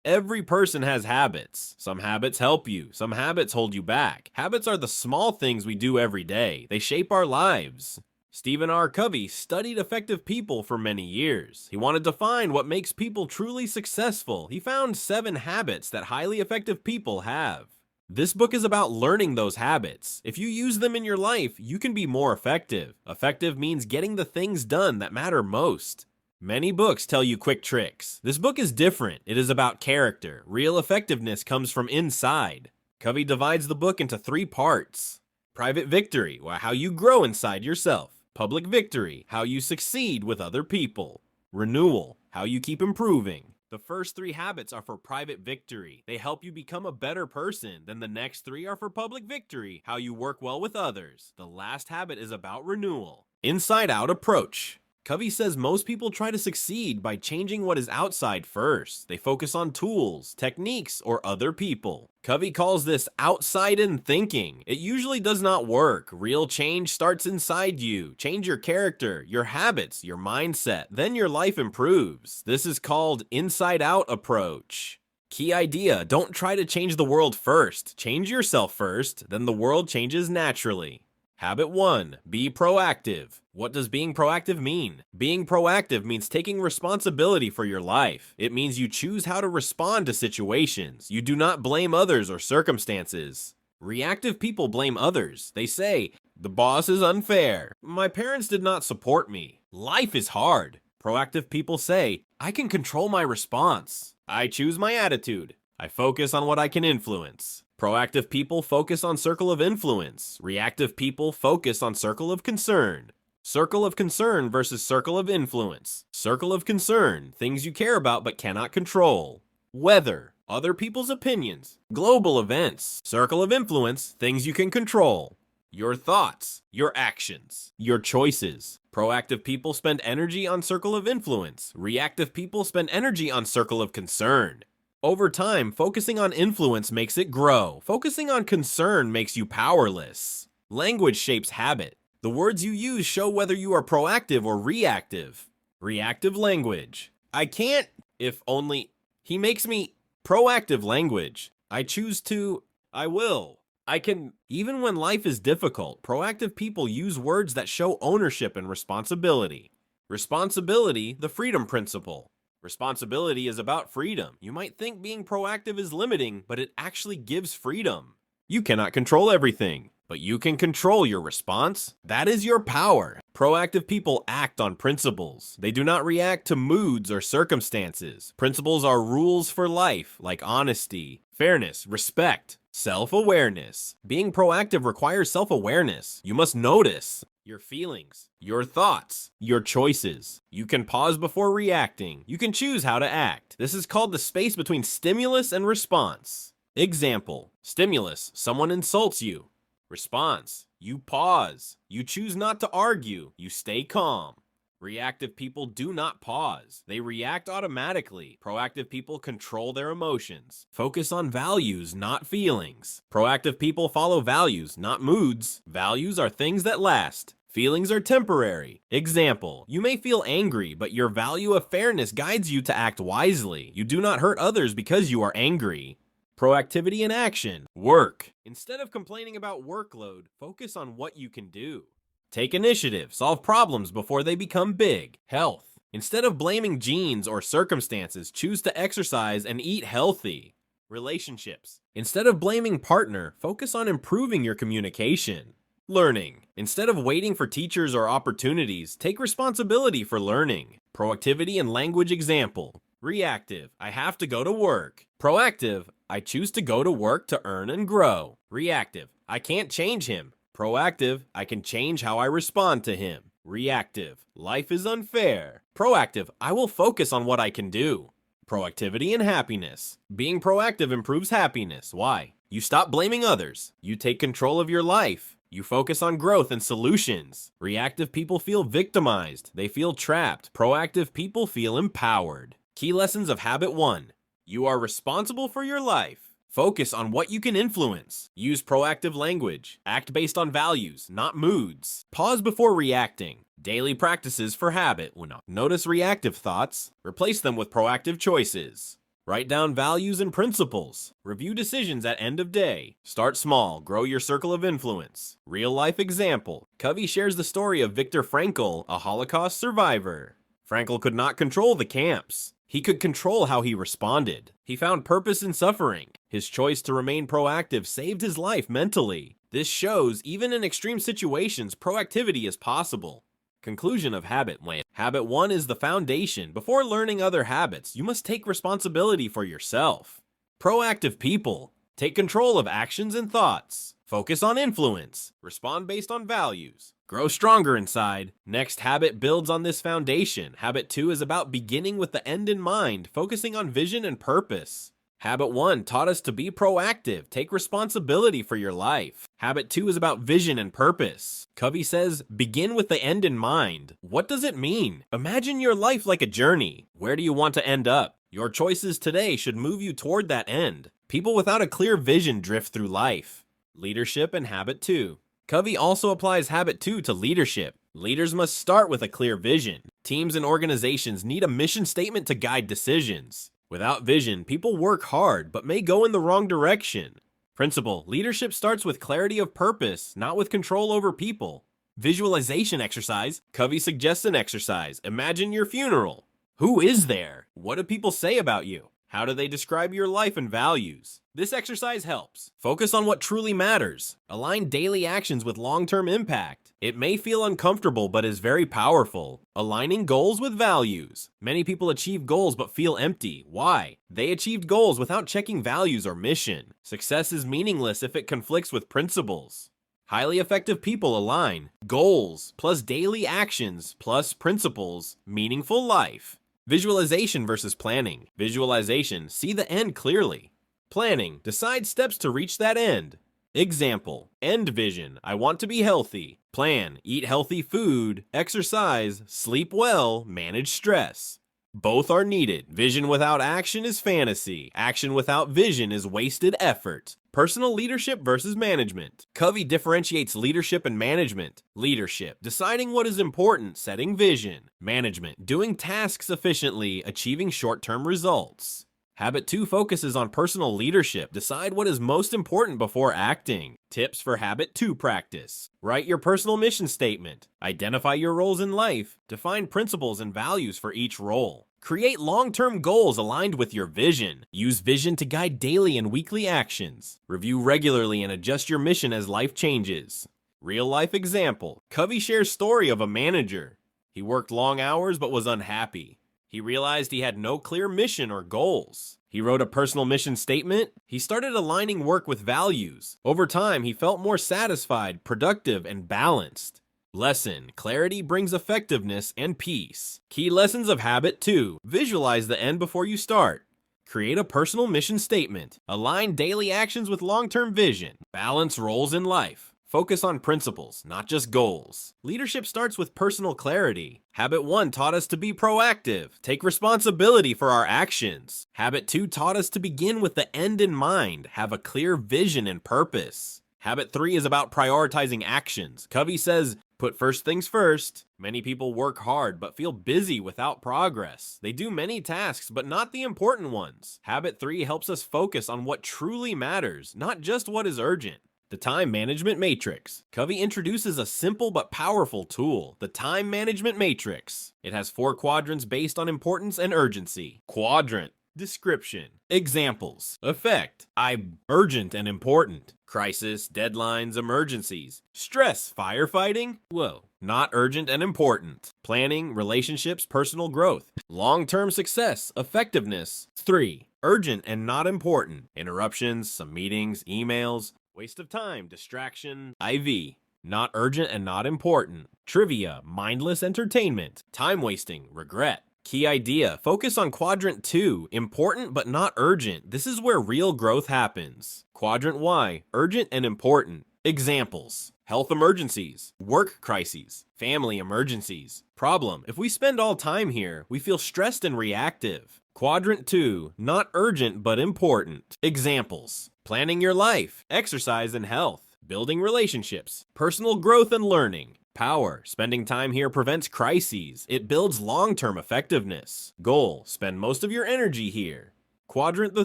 Every person has habits. Some habits help you, some habits hold you back. Habits are the small things we do every day. They shape our lives. Stephen R. Covey studied effective people for many years. He wanted to find what makes people truly successful. He found 7 habits that highly effective people have. This book is about learning those habits. If you use them in your life, you can be more effective. Effective means getting the things done that matter most. Many books tell you quick tricks. This book is different. It is about character. Real effectiveness comes from inside. Covey divides the book into 3 parts. Private victory, how you grow inside yourself. Public victory, how you succeed with other people. Renewal, how you keep improving. The first 3 habits are for private victory. They help you become a better person. Then the next 3 are for public victory, how you work well with others. The last habit is about renewal. Inside-out approach. Covey says most people try to succeed by changing what is outside first. They focus on tools, techniques, or other people. Covey calls this outside-in thinking. It usually does not work. Real change starts inside you. Change your character, your habits, your mindset. Then your life improves. This is called inside-out approach. Key idea, don't try to change the world first. Change yourself first, then the world changes naturally. Habit 1. Be proactive. What does being proactive mean? Being proactive means taking responsibility for your life. It means you choose how to respond to situations. You do not blame others or circumstances. Reactive people blame others. They say, the boss is unfair. My parents did not support me. Life is hard. Proactive people say, I can control my response. I choose my attitude. I focus on what I can influence. Proactive people focus on circle of influence. Reactive people focus on circle of concern. Circle of concern versus circle of influence. Circle of concern, things you care about but cannot control. Weather, other people's opinions. Global events. Circle of influence, things you can control. Your thoughts, your actions, your choices. Proactive people spend energy on circle of influence. Reactive people spend energy on circle of concern. Over time, focusing on influence makes it grow. Focusing on concern makes you powerless. Language shapes habit. The words you use show whether you are proactive or reactive. Reactive language. I can't, if only. He makes me. Proactive language. I choose to. I will. I can. Even when life is difficult, proactive people use words that show ownership and responsibility. Responsibility, the freedom principle. Responsibility is about freedom. You might think being proactive is limiting, but it actually gives freedom. You cannot control everything, but you can control your response. That is your power. Proactive people act on principles. They do not react to moods or circumstances. Principles are rules for life, like honesty, fairness, respect, self-awareness. Being proactive requires self-awareness. You must notice your feelings, your thoughts, your choices. You can pause before reacting. You can choose how to act. This is called the space between stimulus and response. Example, stimulus, someone insults you. Response, you pause. You choose not to argue. You stay calm. Reactive people do not pause. They react automatically. Proactive people control their emotions. Focus on values, not feelings. Proactive people follow values, not moods. Values are things that last. Feelings are temporary. Example, you may feel angry, but your value of fairness guides you to act wisely. You do not hurt others because you are angry. Proactivity in action. Work. Instead of complaining about workload, focus on what you can do. Take initiative. Solve problems before they become big. Health. Instead of blaming genes or circumstances, choose to exercise and eat healthy. Relationships. Instead of blaming partner, focus on improving your communication. Learning. Instead of waiting for teachers or opportunities, take responsibility for learning. Proactivity and language example. Reactive. I have to go to work. Proactive. I choose to go to work to earn and grow. Reactive. I can't change him. Proactive, I can change how I respond to him. Reactive, life is unfair. Proactive, I will focus on what I can do. Proactivity and happiness. Being proactive improves happiness. Why? You stop blaming others. You take control of your life. You focus on growth and solutions. Reactive people feel victimized. They feel trapped. Proactive people feel empowered. Key lessons of Habit 1. You are responsible for your life. Focus on what you can influence. Use proactive language. Act based on values, not moods. Pause before reacting. Daily practices for habit. Notice reactive thoughts. Replace them with proactive choices. Write down values and principles. Review decisions at end of day. Start small, grow your circle of influence. Real life example. Covey shares the story of Viktor Frankl, a Holocaust survivor. Frankl could not control the camps. He could control how he responded. He found purpose in suffering. His choice to remain proactive saved his life mentally. This shows, even in extreme situations, proactivity is possible. Conclusion of habit 1. Habit 1 is the foundation. Before learning other habits, you must take responsibility for yourself. Proactive people. Take control of actions and thoughts. Focus on influence. Respond based on values. Grow stronger inside. Next habit builds on this foundation. Habit 2 is about beginning with the end in mind, focusing on vision and purpose. Habit 1 taught us to be proactive, take responsibility for your life. Habit 2 is about vision and purpose. Covey says, begin with the end in mind. What does it mean? Imagine your life like a journey. Where do you want to end up? Your choices today should move you toward that end. People without a clear vision drift through life. Leadership and habit 2. Covey also applies habit 2 to leadership. Leaders must start with a clear vision. Teams and organizations need a mission statement to guide decisions. Without vision, people work hard, but may go in the wrong direction. Principle: leadership starts with clarity of purpose, not with control over people. Visualization exercise. Covey suggests an exercise. Imagine your funeral. Who is there? What do people say about you? How do they describe your life and values? This exercise helps. Focus on what truly matters. Align daily actions with long-term impact. It may feel uncomfortable, but is very powerful. Aligning goals with values. Many people achieve goals but feel empty. Why? They achieved goals without checking values or mission. Success is meaningless if it conflicts with principles. Highly effective people align goals plus daily actions plus principles. Meaningful life. Visualization versus planning. Visualization: see the end clearly. Planning: decide steps to reach that end. Example: end vision: I want to be healthy. Plan: eat healthy food, exercise, sleep well, manage stress. Both are needed. Vision without action is fantasy. Action without vision is wasted effort. Personal leadership versus management. Covey differentiates leadership and management. Leadership: deciding what is important, setting vision. Management: doing tasks efficiently, achieving short-term results. Habit 2 focuses on personal leadership. Decide what is most important before acting. Tips for Habit 2 practice. Write your personal mission statement. Identify your roles in life. Define principles and values for each role. Create long-term goals aligned with your vision. Use vision to guide daily and weekly actions. Review regularly and adjust your mission as life changes. Real-life example. Covey shares story of a manager. He worked long hours but was unhappy. He realized he had no clear mission or goals. He wrote a personal mission statement. He started aligning work with values. Over time, he felt more satisfied, productive, and balanced. Lesson: clarity brings effectiveness and peace. Key lessons of Habit 2. Visualize the end before you start. Create a personal mission statement. Align daily actions with long-term vision. Balance roles in life. Focus on principles, not just goals. Leadership starts with personal clarity. Habit 1 taught us to be proactive, take responsibility for our actions. Habit 2 taught us to begin with the end in mind, have a clear vision and purpose. Habit 3 is about prioritizing actions. Covey says, put first things first. Many people work hard but feel busy without progress. They do many tasks but not the important ones. Habit 3 helps us focus on what truly matters, not just what is urgent. The Time Management Matrix. Covey introduces a simple but powerful tool, the Time Management Matrix. It has 4 quadrants based on importance and urgency. Quadrant: description. Examples. Effect: I'm urgent and important. Crisis: deadlines, emergencies. Stress: firefighting. Whoa. Not urgent and important. Planning: relationships, personal growth. Long-term success: effectiveness. 3. Urgent and not important. Interruptions, some meetings, emails. Waste of time, distraction. IV: not urgent and not important. Trivia: mindless entertainment. Time wasting, regret. Key idea: focus on quadrant 2, important but not urgent. This is where real growth happens. Quadrant Y, urgent and important. Examples: health emergencies, work crises, family emergencies. Problem: if we spend all time here, we feel stressed and reactive. Quadrant 2, not urgent but important. Examples: planning your life, exercise and health, building relationships, personal growth and learning. Power: spending time here prevents crises. It builds long-term effectiveness. Goal: spend most of your energy here. Quadrant the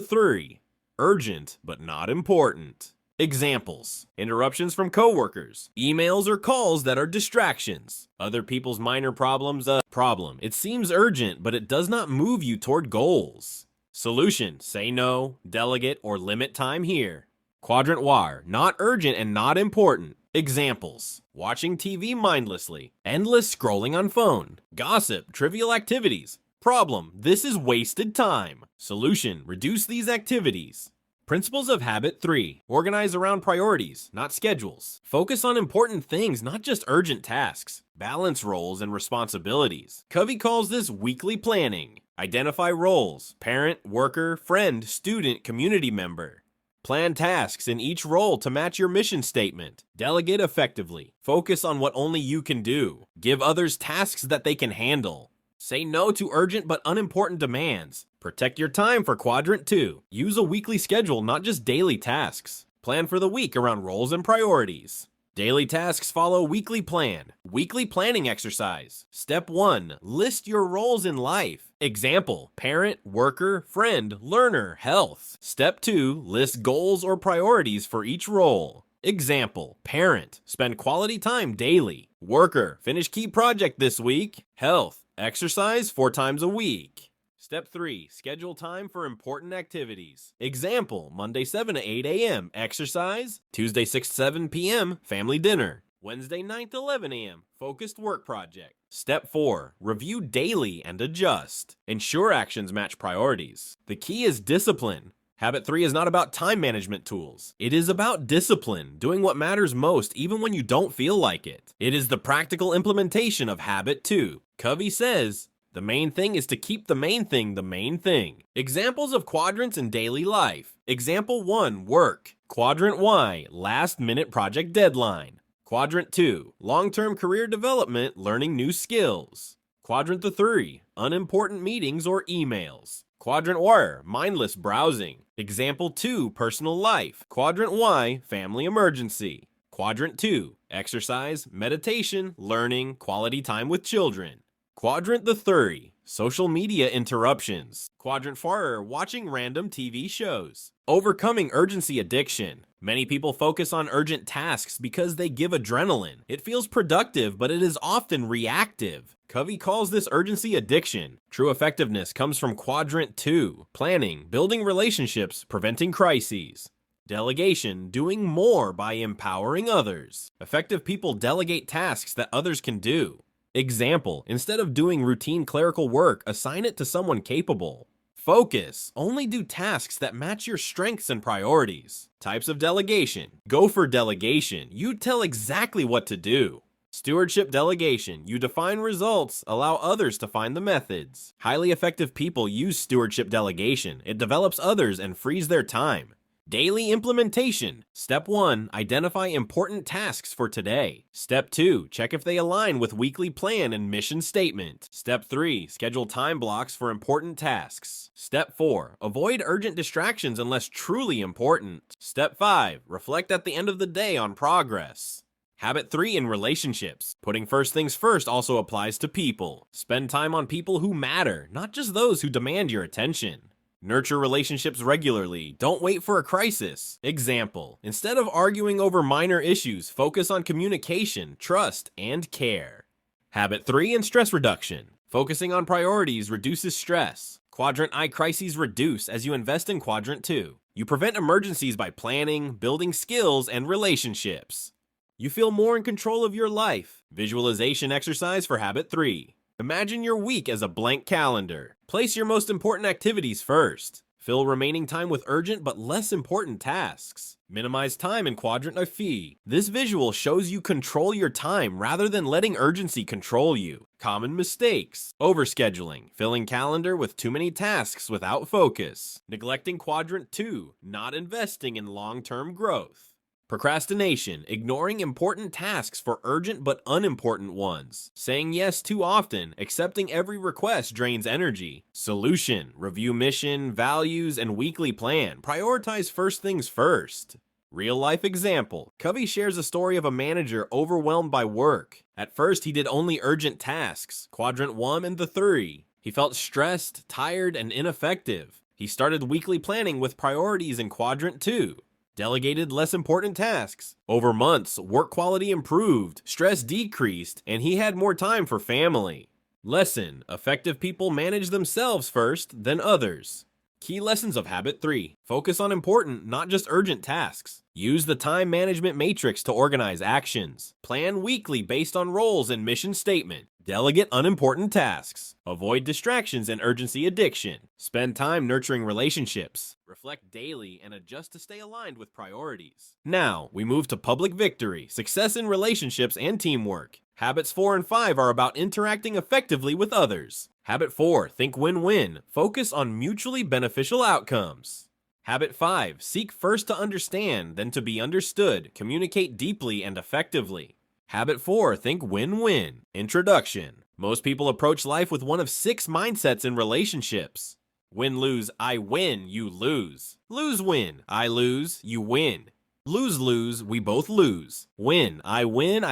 3. Urgent but not important. Examples: interruptions from coworkers, emails or calls that are distractions, other people's minor problems. Problem: it seems urgent, but it does not move you toward goals. Solution: say no, delegate, or limit time here. Quadrant Y, not urgent and not important. Examples: watching TV mindlessly, endless scrolling on phone, gossip, trivial activities. Problem: this is wasted time. Solution: reduce these activities. Principles of habit 3. Organize around priorities, not schedules. Focus on important things, not just urgent tasks. Balance roles and responsibilities. Covey calls this weekly planning. Identify roles: parent, worker, friend, student, community member. Plan tasks in each role to match your mission statement. Delegate effectively. Focus on what only you can do. Give others tasks that they can handle. Say no to urgent but unimportant demands. Protect your time for Quadrant 2. Use a weekly schedule, not just daily tasks. Plan for the week around roles and priorities. Daily tasks follow weekly plan. Weekly planning exercise. Step 1. List your roles in life. Example: parent, worker, friend, learner, health. Step 2. List goals or priorities for each role. Example: parent, spend quality time daily. Worker, finish key project this week. Health, exercise 4 times a week. Step 3. Schedule time for important activities. Example: Monday 7 to 8 a.m. exercise, Tuesday 6 to 7 p.m. family dinner, Wednesday 9 to 11 a.m. focused work project. Step 4. Review daily and adjust. Ensure actions match priorities. The key is discipline. Habit 3 is not about time management tools. It is about discipline, doing what matters most even when you don't feel like it. It is the practical implementation of Habit 2. Covey says, the main thing is to keep the main thing the main thing. Examples of quadrants in daily life. Example 1, work. Quadrant Y, last minute project deadline. Quadrant 2, long-term career development, learning new skills. Quadrant 3, unimportant meetings or emails. Quadrant Y, mindless browsing. Example 2, personal life. Quadrant Y, family emergency. Quadrant 2, exercise, meditation, learning, quality time with children. Quadrant 3, social media interruptions. Quadrant 4, watching random TV shows. Overcoming urgency addiction. Many people focus on urgent tasks because they give adrenaline. It feels productive, but it is often reactive. Covey calls this urgency addiction. True effectiveness comes from Quadrant 2, planning, building relationships, preventing crises. Delegation, doing more by empowering others. Effective people delegate tasks that others can do. Example: instead of doing routine clerical work, assign it to someone capable. Focus: only do tasks that match your strengths and priorities. Types of delegation: go for delegation. You tell exactly what to do. Stewardship delegation: you define results, allow others to find the methods. Highly effective people use stewardship delegation. It develops others and frees their time. Daily implementation. Step 1, identify important tasks for today. Step 2, check if they align with weekly plan and mission statement. Step 3, schedule time blocks for important tasks. Step 4, avoid urgent distractions unless truly important. Step 5, reflect at the end of the day on progress. Habit 3 in relationships. Putting first things first also applies to people. Spend time on people who matter, not just those who demand your attention. Nurture relationships regularly. Don't wait for a crisis. Example: instead of arguing over minor issues, focus on communication, trust, and care. Habit 3 in stress reduction. Focusing on priorities reduces stress. Quadrant I crises reduce as you invest in Quadrant 2. You prevent emergencies by planning, building skills, and relationships. You feel more in control of your life. Visualization exercise for Habit 3. Imagine your week as a blank calendar. Place your most important activities first. Fill remaining time with urgent but less important tasks. Minimize time in Quadrant F. This visual shows you control your time rather than letting urgency control you. Common mistakes: overscheduling, filling calendar with too many tasks without focus, neglecting Quadrant 2, not investing in long-term growth. Procrastination, ignoring important tasks for urgent but unimportant ones. Saying yes too often, accepting every request drains energy. Solution: review mission, values, and weekly plan. Prioritize first things first. Real-life example. Covey shares a story of a manager overwhelmed by work. At first, he did only urgent tasks, Quadrant 1 and 3. He felt stressed, tired, and ineffective. He started weekly planning with priorities in quadrant 2. Delegated less important tasks. Over months, work quality improved, stress decreased, and he had more time for family. Lesson: effective people manage themselves first, then others. Key lessons of Habit 3. Focus on important, not just urgent tasks. Use the time management matrix to organize actions. Plan weekly based on roles and mission statement. Delegate unimportant tasks. Avoid distractions and urgency addiction. Spend time nurturing relationships. Reflect daily and adjust to stay aligned with priorities. Now, we move to public victory, success in relationships, and teamwork. Habits 4 and 5 are about interacting effectively with others. Habit 4, think win-win. Focus on mutually beneficial outcomes. Habit 5, seek first to understand, then to be understood. Communicate deeply and effectively. Habit 4, think win-win. Introduction. Most people approach life with one of 6 mindsets in relationships. Win-lose, I win, you lose. Lose-win, I lose, you win. Lose-lose, we both lose. Win, I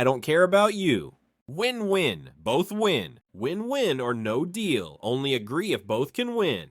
don't care about you. Win-win, both win. Win-win or no deal, only agree if both can win.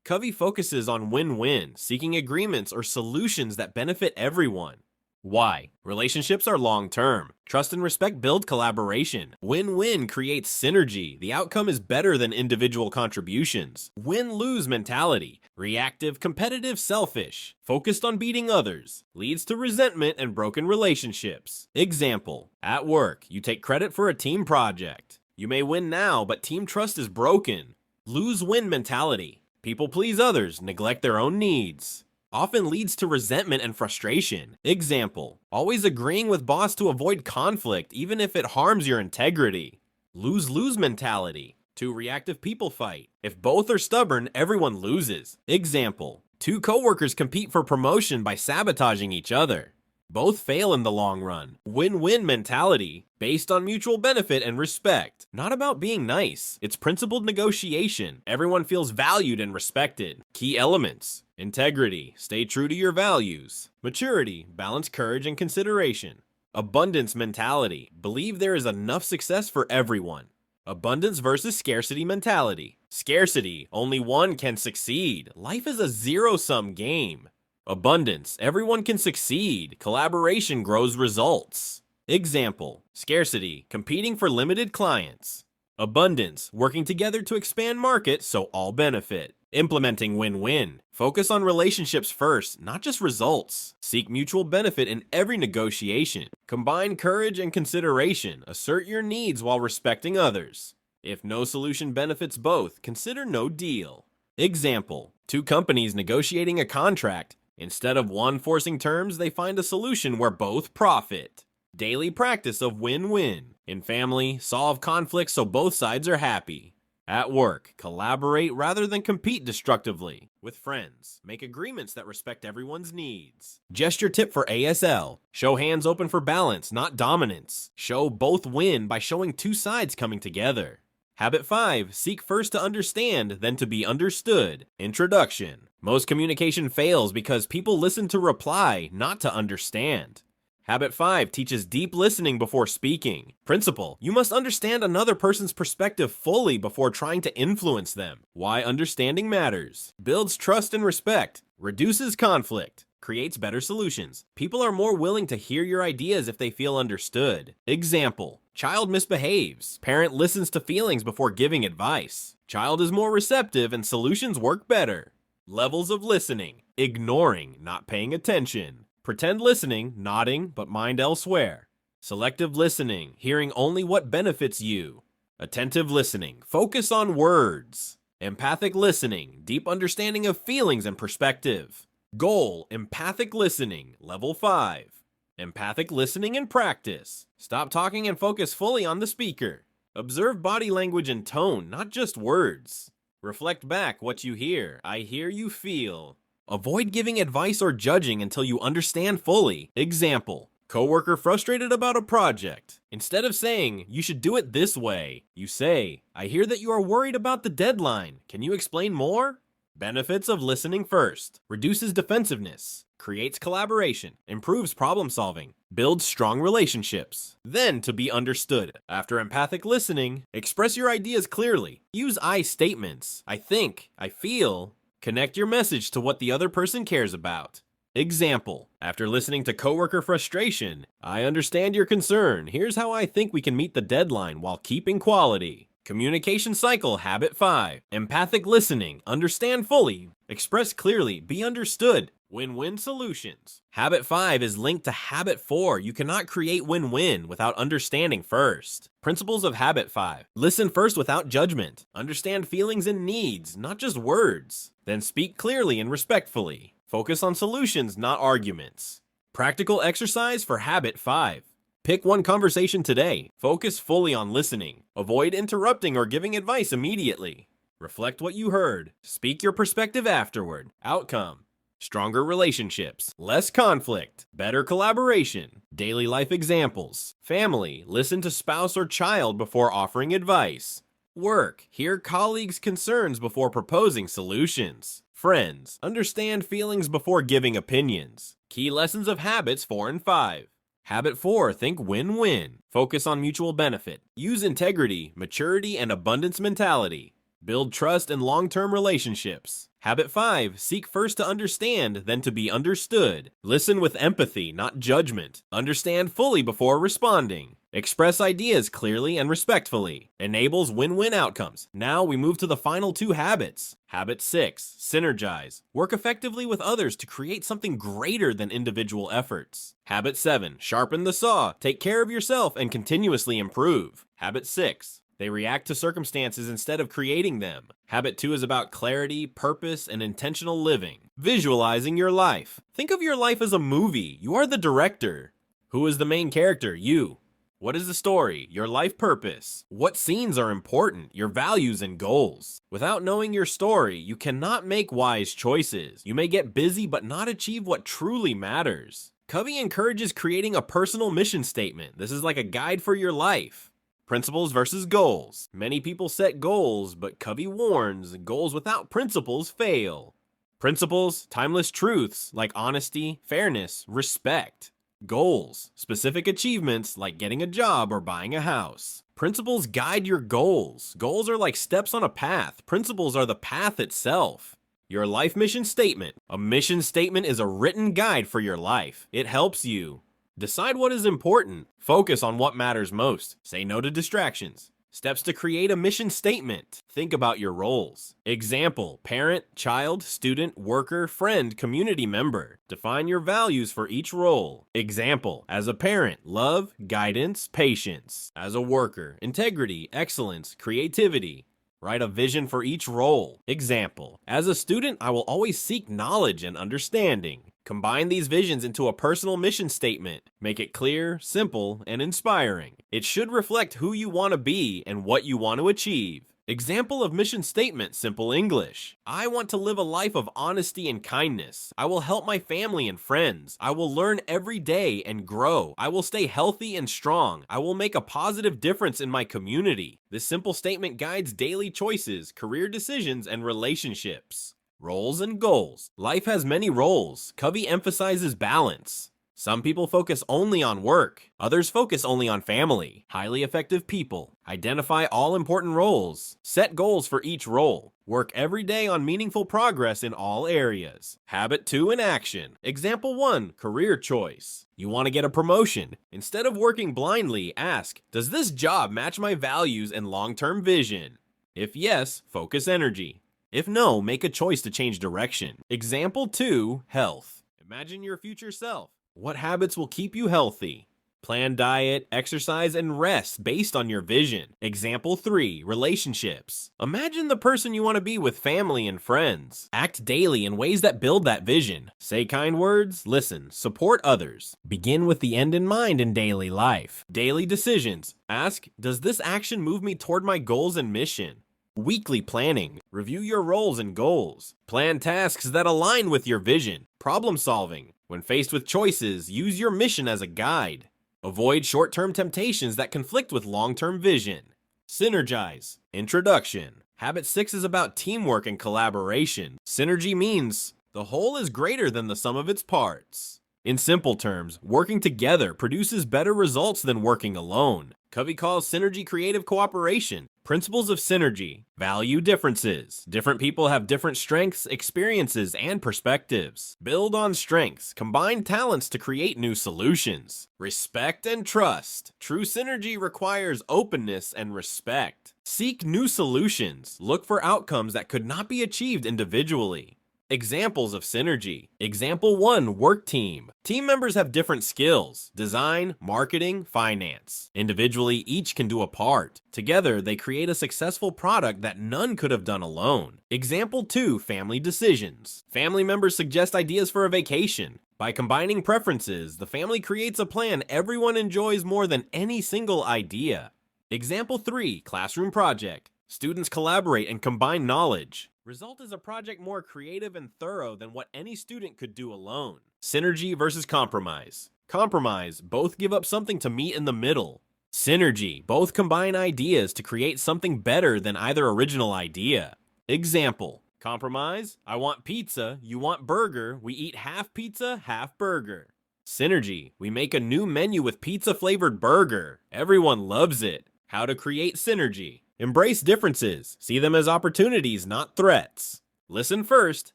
Covey focuses on win-win, seeking agreements or solutions that benefit everyone. Why? Relationships are long-term. Trust and respect build collaboration. Win-win creates synergy. The outcome is better than individual contributions. Win-lose mentality. Reactive, competitive, selfish. Focused on beating others. Leads to resentment and broken relationships. Example. At work, you take credit for a team project. You may win now, but team trust is broken. Lose-win mentality. People please others, neglect their own needs. Often leads to resentment and frustration. Example, always agreeing with boss to avoid conflict even if it harms your integrity. Lose-lose mentality. 2 reactive people fight. If both are stubborn, everyone loses. Example, 2 coworkers compete for promotion by sabotaging each other. Both fail in the long run. Win-win mentality, based on mutual benefit and respect. Not about being nice, it's principled negotiation. Everyone feels valued and respected. Key elements: integrity, stay true to your values. Maturity, balance courage and consideration. Abundance mentality, believe there is enough success for everyone. Abundance versus scarcity mentality. Scarcity, only one can succeed. Life is a zero-sum game. Abundance, everyone can succeed. Collaboration grows results. Example, scarcity, competing for limited clients. Abundance, working together to expand market so all benefit. Implementing win-win. Focus on relationships first, not just results. Seek mutual benefit in every negotiation. Combine courage and consideration. Assert your needs while respecting others. If no solution benefits both, consider no deal. Example, 2 companies negotiating a contract. Instead of one forcing terms, they find a solution where both profit. Daily practice of win-win. In family, solve conflicts so both sides are happy. At work, collaborate rather than compete destructively. With friends, make agreements that respect everyone's needs. Gesture tip for ASL. Show hands open for balance, not dominance. Show both win by showing 2 sides coming together. Habit 5, seek first to understand, then to be understood. Introduction. Most communication fails because people listen to reply, not to understand. Habit 5 teaches deep listening before speaking. Principle, you must understand another person's perspective fully before trying to influence them. Why understanding matters. Builds trust and respect. Reduces conflict. Creates better solutions. People are more willing to hear your ideas if they feel understood. Example, child misbehaves. Parent listens to feelings before giving advice. Child is more receptive and solutions work better. Levels of listening. Ignoring, not paying attention. Pretend listening, nodding, but mind elsewhere. Selective listening, hearing only what benefits you. Attentive listening, focus on words. Empathic listening, deep understanding of feelings and perspective. Goal, empathic listening, level 5. Empathic listening in practice. Stop talking and focus fully on the speaker. Observe body language and tone, not just words. Reflect back what you hear. I hear you feel. Avoid giving advice or judging until you understand fully. Example, coworker frustrated about a project. Instead of saying, you should do it this way, you say, I hear that you are worried about the deadline. Can you explain more? Benefits of listening first. Reduces defensiveness. Creates collaboration. Improves problem solving. Builds strong relationships. Then to be understood. After empathic listening, express your ideas clearly. Use I statements. I think. I feel. Connect your message to what the other person cares about. Example, after listening to coworker frustration, I understand your concern. Here's how I think we can meet the deadline while keeping quality. Communication cycle habit 5. Empathic listening. Understand fully. Express clearly. Be understood. Win-win solutions. Habit 5 is linked to habit 4. You cannot create win-win without understanding first. Principles of habit 5. Listen first without judgment. Understand feelings and needs, not just words. Then speak clearly and respectfully. Focus on solutions, not arguments. Practical exercise for habit 5. Pick one conversation today. Focus fully on listening. Avoid interrupting or giving advice immediately. Reflect what you heard. Speak your perspective afterward. Outcome: stronger relationships, less conflict, better collaboration. Daily life examples. Family, listen to spouse or child before offering advice. Work, hear colleagues' concerns before proposing solutions. Friends, understand feelings before giving opinions. Key lessons of habits 4 and 5. Habit 4, think win-win. Focus on mutual benefit. Use integrity, maturity, and abundance mentality. Build trust and long-term relationships. Habit 5, seek first to understand, then to be understood. Listen with empathy, not judgment. Understand fully before responding. Express ideas clearly and respectfully. Enables win-win outcomes. Now we move to the final 2 habits. Habit 6, synergize. Work effectively with others to create something greater than individual efforts. Habit 7, sharpen the saw. Take care of yourself and continuously improve. Habit 6, they react to circumstances instead of creating them. Habit 2 is about clarity, purpose, and intentional living. Visualizing your life. Think of your life as a movie. You are the director. Who is the main character? You. What is the story? Your life purpose. What scenes are important? Your values and goals. Without knowing your story, you cannot make wise choices. You may get busy but not achieve what truly matters. Covey encourages creating a personal mission statement. This is like a guide for your life. Principles versus goals. Many people set goals, but Covey warns goals without principles fail. Principles, timeless truths like honesty, fairness, respect. Goals, specific achievements like getting a job or buying a house. Principles guide your goals. Goals are like steps on a path. Principles are the path itself. Your life mission statement. A mission statement is a written guide for your life. It helps you decide what is important. Focus on what matters most. Say no to distractions. Steps to create a mission statement. Think about your roles. Example, parent, child, student, worker, friend, community member. Define your values for each role. Example, as a parent, love, guidance, patience. As a worker, integrity, excellence, creativity. Write a vision for each role. Example, as a student, I will always seek knowledge and understanding. Combine these visions into a personal mission statement. Make it clear, simple, and inspiring. It should reflect who you want to be and what you want to achieve. Example of mission statement, simple English. I want to live a life of honesty and kindness. I will help my family and friends. I will learn every day and grow. I will stay healthy and strong. I will make a positive difference in my community. This simple statement guides daily choices, career decisions, and relationships. Roles and goals. Life has many roles. Covey emphasizes balance. Some people focus only on work. Others focus only on family. Highly effective people. Identify all important roles. Set goals for each role. Work every day on meaningful progress in all areas. Habit 2 in action. Example 1, career choice. You want to get a promotion. Instead of working blindly, ask, does this job match my values and long-term vision? If yes, focus energy. If no, make a choice to change direction. Example 2, health. Imagine your future self. What habits will keep you healthy? Plan diet, exercise, and rest based on your vision. Example 3, relationships. Imagine the person you want to be with family and friends. Act daily in ways that build that vision. Say kind words, listen, support others. Begin with the end in mind in daily life. Daily decisions. Ask, does this action move me toward my goals and mission? Weekly planning. Review your roles and goals. Plan tasks that align with your vision. Problem solving. When faced with choices, use your mission as a guide. Avoid short-term temptations that conflict with long-term vision. Synergize. Introduction. Habit 6 is about teamwork and collaboration. Synergy means the whole is greater than the sum of its parts. In simple terms, working together produces better results than working alone. Covey calls synergy creative cooperation. Principles of synergy. Value differences. Different people have different strengths, experiences, and perspectives. Build on strengths. Combine talents to create new solutions. Respect and trust. True synergy requires openness and respect. Seek new solutions. Look for outcomes that could not be achieved individually. Examples of synergy. Example 1, work team. Team members have different skills: design, marketing, finance. Individually, each can do a part. Together, they create a successful product that none could have done alone. Example 2, family decisions. Family members suggest ideas for a vacation. By combining preferences, the family creates a plan everyone enjoys more than any single idea. Example 3, classroom project. Students collaborate and combine knowledge. Result is a project more creative and thorough than what any student could do alone. Synergy versus compromise. Compromise, both give up something to meet in the middle. Synergy, both combine ideas to create something better than either original idea. Example. Compromise, I want pizza, you want burger, we eat half pizza, half burger. Synergy, we make a new menu with pizza-flavored burger. Everyone loves it. How to create synergy. Embrace differences. See them as opportunities, not threats. Listen first.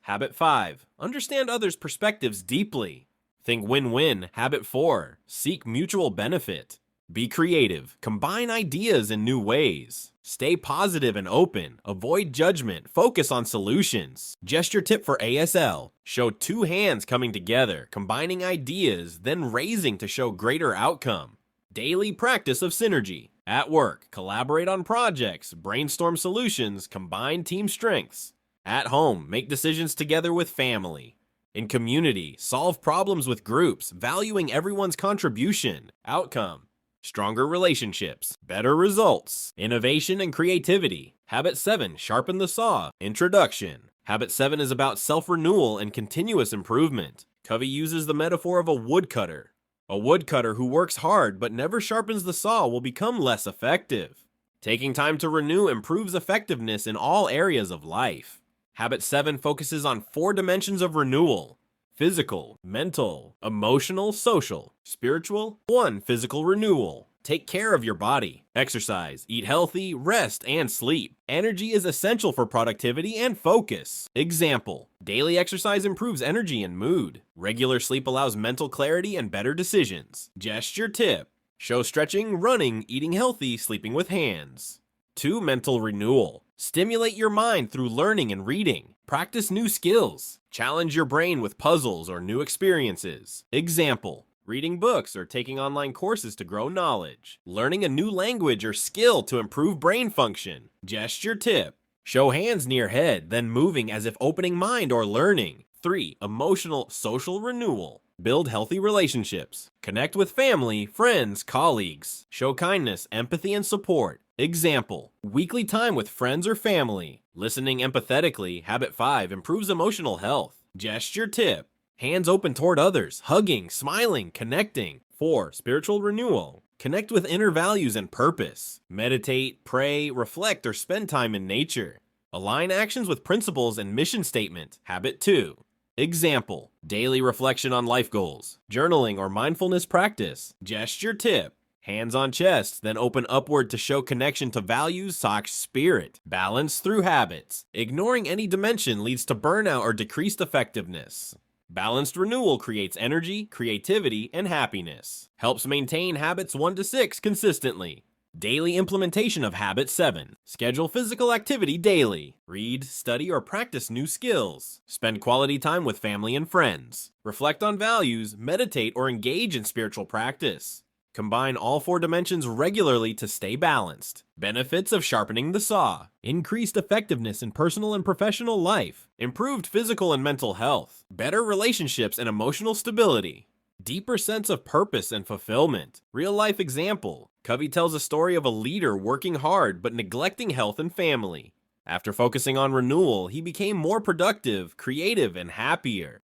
Habit 5. Understand others' perspectives deeply. Think win-win. Habit 4. Seek mutual benefit. Be creative. Combine ideas in new ways. Stay positive and open. Avoid judgment. Focus on solutions. Gesture tip for ASL. Show 2 hands coming together, combining ideas, then raising to show greater outcome. Daily practice of synergy. At work, collaborate on projects, brainstorm solutions, combine team strengths. At home, make decisions together with family. In community, solve problems with groups, valuing everyone's contribution. Outcome. Stronger relationships, better results. Innovation and creativity. Habit 7, sharpen the saw. Introduction. Habit 7 is about self-renewal and continuous improvement. Covey uses the metaphor of a woodcutter. A woodcutter who works hard but never sharpens the saw will become less effective. Taking time to renew improves effectiveness in all areas of life. Habit 7 focuses on 4 dimensions of renewal: physical, mental, emotional, social, spiritual. 1. Physical renewal. Take care of your body. Exercise, eat healthy, rest, and sleep. Energy is essential for productivity and focus. Example. Daily exercise improves energy and mood. Regular sleep allows mental clarity and better decisions. Gesture tip. Show stretching, running, eating healthy, sleeping with hands. 2. Mental renewal. Stimulate your mind through learning and reading. Practice new skills. Challenge your brain with puzzles or new experiences. Example. Reading books or taking online courses to grow knowledge. Learning a new language or skill to improve brain function. Gesture tip. Show hands near head, then moving as if opening mind or learning. 3. Emotional, social renewal. Build healthy relationships. Connect with family, friends, colleagues. Show kindness, empathy, and support. Example. Weekly time with friends or family. Listening empathetically. Habit 5 improves emotional health. Gesture tip. Hands open toward others, hugging, smiling, connecting. 4. Spiritual renewal. Connect with inner values and purpose. Meditate, pray, reflect, or spend time in nature. Align actions with principles and mission statement. Habit 2. Example. Daily reflection on life goals. Journaling or mindfulness practice. Gesture tip. Hands on chest, then open upward to show connection to values, spirit. Balance through habits. Ignoring any dimension leads to burnout or decreased effectiveness. Balanced renewal creates energy, creativity, and happiness. Helps maintain habits 1 to 6 consistently. Daily implementation of habit 7. Schedule physical activity daily. Read, study, or practice new skills. Spend quality time with family and friends. Reflect on values, meditate, or engage in spiritual practice. Combine all 4 dimensions regularly to stay balanced. Benefits of sharpening the saw. Increased effectiveness in personal and professional life. Improved physical and mental health. Better relationships and emotional stability. Deeper sense of purpose and fulfillment. Real-life example. Covey tells a story of a leader working hard but neglecting health and family. After focusing on renewal, he became more productive, creative, and happier.